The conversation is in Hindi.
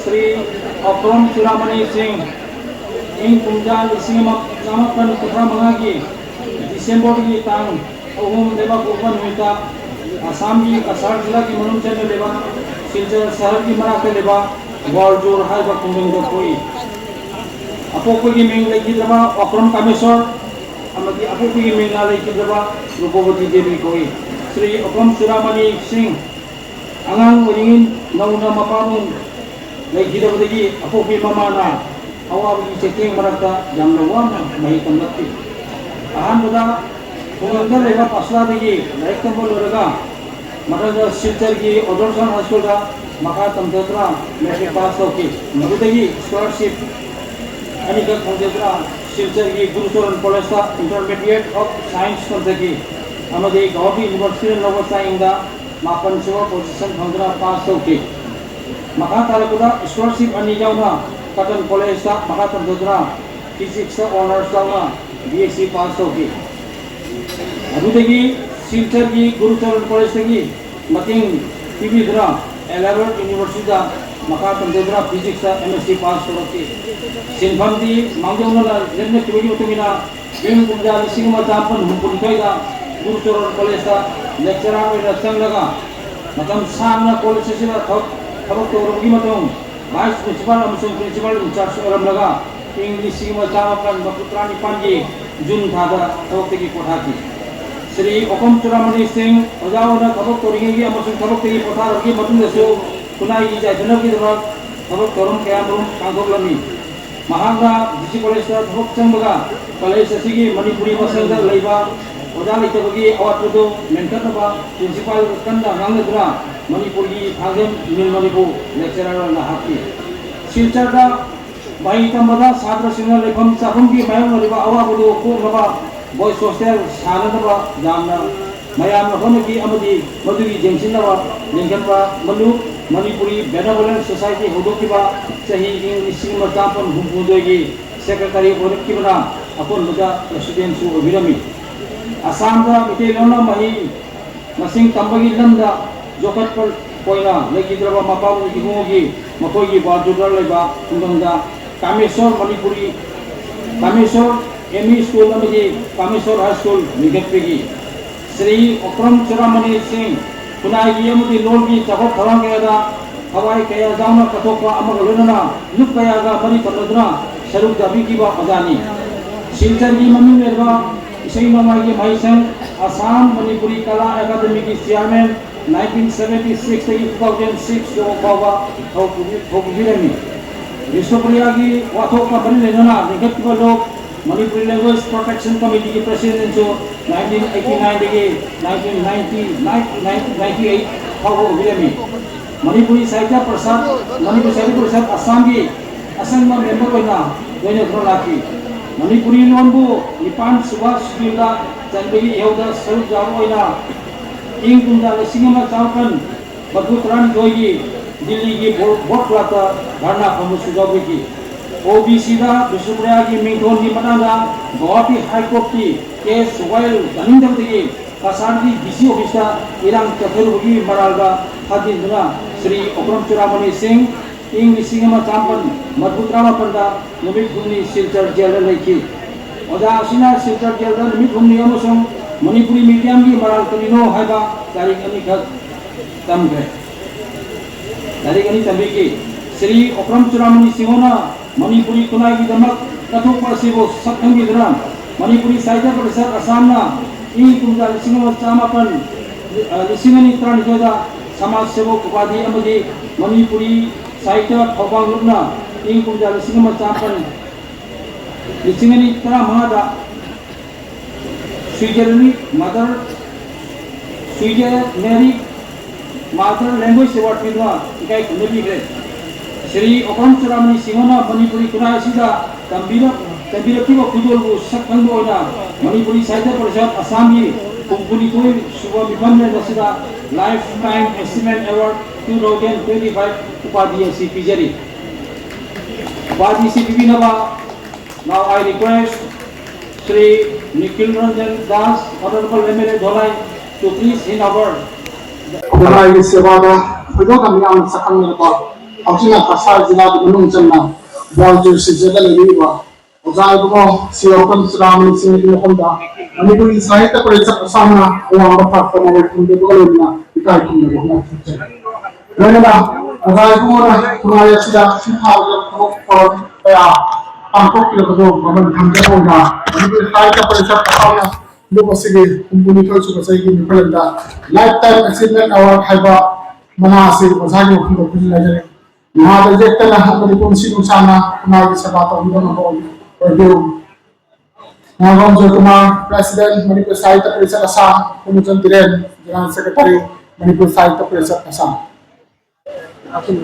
Sri Okrom Churamani Singh ing Punjab Isingam Samapan Putra Mangagi December की तांग ओम देवा कोपन हुईता आसाम की असार जिला की मनुष्य ने लेवा सिलचर शहर की मरा के लेवा वारजोर हाई बकुंगंग को कोई अपोको की मिंग लेकी दबा अक्रम कामेश्वर अमदी अपोको की मिंग ला लेकी दबा रूपवती देवी कोई श्री अक्रम चुरामणी सिंह अंगांग वरिंगिन नौना मपामुंग लेकी दबदगी अपोको ममाना अवाबी चेकिंग मरता जामनवाना मही तमलती आहान बदा पुंगंगा लेवा पसला देगी लाइक तंबो लोरगा मरदा सिलचर की ओडोरसन हाईस्कूल का मका तमदत्रा मैट्रिक पास होके मरुदेगी स्कॉलरशिप अनिका तमदत्रा सिलचर की गुरुचरण कॉलेज का इंटरमीडिएट ऑफ साइंस करदेगी अमदे गौबी यूनिवर्सिटी लोगोसा इंदा मापन सेवा पोजीशन भंगरा पास होके मका तालुका स्कॉलरशिप अनि जाउना कॉटन कॉलेज का मका तमदत्रा फिजिक्स ऑनर्स जाउना बीएससी पास होके अरुदेगी सिलचर की गुरुचरण कॉलेज की मतिंग पीबीद्रा एलेवेंथ यूनिवर्सिटी का मका तमदत्रा फिजिक्स एमएससी पास होके सिंफम दी मांगजौना लेने की वीडियो तुमिना इन कुंजा सिंगमा जापन हुपुनखैदा गुरुचरण कॉलेज का लेक्चरर ओइना चंगलगा मतम सामना कॉलेज से थबक तौरगी मतम वाइस प्रिंसिपल अमसुंग प्रिंसिपल इंचार्ज ओरमलगा इंग्लिश सिंगमा जापन बकुत्रानी पांजी जून थादा थबक की कोठाकी श्री ओकम चुरामणी सिंह ओजावना थबक तौरिंगी अमसुंग थबक की कोठारगी मतुंगसु खुनाई जायजनकी दबा थबक तौरम कयामरुम कांगोलमी महांगा डीसी कॉलेज का थबक चंबगा कॉलेज असिगी मणिपुरी मसंग लेबा ओजा लेतबगी अवातुदो मेंटनबा प्रिंसिपल कंदा गांगद्रा मणिपुरी भागम निलमनिबु लेक्चरर नाहाकी सिलचरदा बाई तंबदा छात्र सिंह लेफम चाफम की मायम लेबा अवाबुदो कोंगबा boys hostel सानदबा जामना मयाम होनकी अमदी मधुगी जेंसिनबा लेंगनबा Manu Manipuri benevolent society होदोकिबा सही इंग्लिश मचापन हुपुदोगी सेक्रेटरी ओरकिबना अपन मुदा प्रेसिडेंट सु ओबिरमी आसाम का मिटेलोना मही मसिंग तंबगी लंदा जोकट पर कोइना लेकिद्रबा मपाबु इगुगी मकोगी बाजुदर लेबा कुंगंगा कामेश्वर मणिपुरी कामेश्वर एमई स्कूल अमदी कामेश्वर हाई स्कूल निगतपेगी श्री ओक्रम चुरामणी सिंह खुनाई अमदी लोलगी चबक थलांगेदा हवाई कया जाउना कथोकवा अमगलोना लुक कयागा मरी तमदना सरुक दाबिकीबा अजानी सिलचर की मम्मी मेरबा इसई नमाई माइसंग आसाम मणिपुरी कला अकादमी की चेयरमैन 1976 से 2006 जो बाबा थोपुगिरमी विश्वप्रिया की वाथोक का बन लेना निगत को लोग मणिपुरी लैंग्वेज प्रोटेक्शन कमेटी के प्रेसिडेंट जो 1989 के 1998 थोपुगिरमी मणिपुरी साहित्य प्रसाद असम की असंग मेंबर होना दोने लाखी मणिपुरी लोनबू निपान सुबह सुबीला जनबगी एवदा सरुक जावोइना इंग कुंजा लिसिंगमा चावकन बदुत्रान दोगी दिल्ली की बोर्ड लाता धरना फम सुजाबगी ओबीसी दा विश्वप्रिया की मिंगथोन की मनादा गुवाहाटी हाई कोर्ट की केस वाइल गनिंदबगी कासार की डीसी ऑफिस का इरांग तथेलुगी मरालगा हादिंदना श्री ओक्रम चुरामणी सिंह इंग लिसिंगमा चावकन मधुत्रामा पंदा नमित भूमि सिलचर जेल लेखी ओजा असिना सिलचर जेल नमित भूमि अमसुंग मणिपुरी मीडियम की मराल करिनो हाइबा तारीख अनि खत तमगे तारीख अनि तंबिकी श्री ओक्रम चुरामणी सिंहना मणिपुरी खुनाई की दमक कथोक परसिबो सत्थंगी दरा मणिपुरी साहित्य परिषद असमना इंग कुंजा लिसिंगमा चामापन लिसिंगनी त्रानिजोदा समाज सेवक उपाधि अमदी मणिपुरी साहित्य थौबांग लुपना इंग कुंजा लिसिंगमा चापन लिसिंगनी तरा महादा स्विट्जरलैंड मदर लैंग्वेज अवार्ड पिदवा इकाई खुनबी ग्रे श्री ओक्रम चुरामणी सिंहना मणिपुरी खुनाई सिदा तंबिरकीबा खुदोलबु सकंगो ओइना मणिपुरी साहित्य परिषद असम की कुंकुनितोय सुबह विभमने नसिदा लाइफ टाइम अचीवमेंट अवार्ड 2025 उपाधि से पिजरी उपाधि से पिबिनबा now I request Shri Nikhil Ranjan Das honourable MLA Dholai to please in our खुनाई सेवा दा खुदो का मियाम सकंग को Aksina kasar jina di menung cenna bawjur si jada leliwa ozai ko si open sram si ni honda ani ko sahita parisa samna wa mata ko mo kunde ko lena ikai ko mo na na ozai ko na kumaya sida si thao ko ko ya angkok le ko maman thamja ko na ani ko sahita parisa samna lupa sige kumpuni ko su sai ki nipalanda lifetime achievement award haiba mana se ozai ko ko kunna Mga project na ako kung sino sana kumagi sa bata ko ng mga review. Mga Gonzo Kumar, President, Manipur Sahita Parishad Assam, Kumujan Tiren, General Secretary, Manipur Sahita Parishad Assam. Ako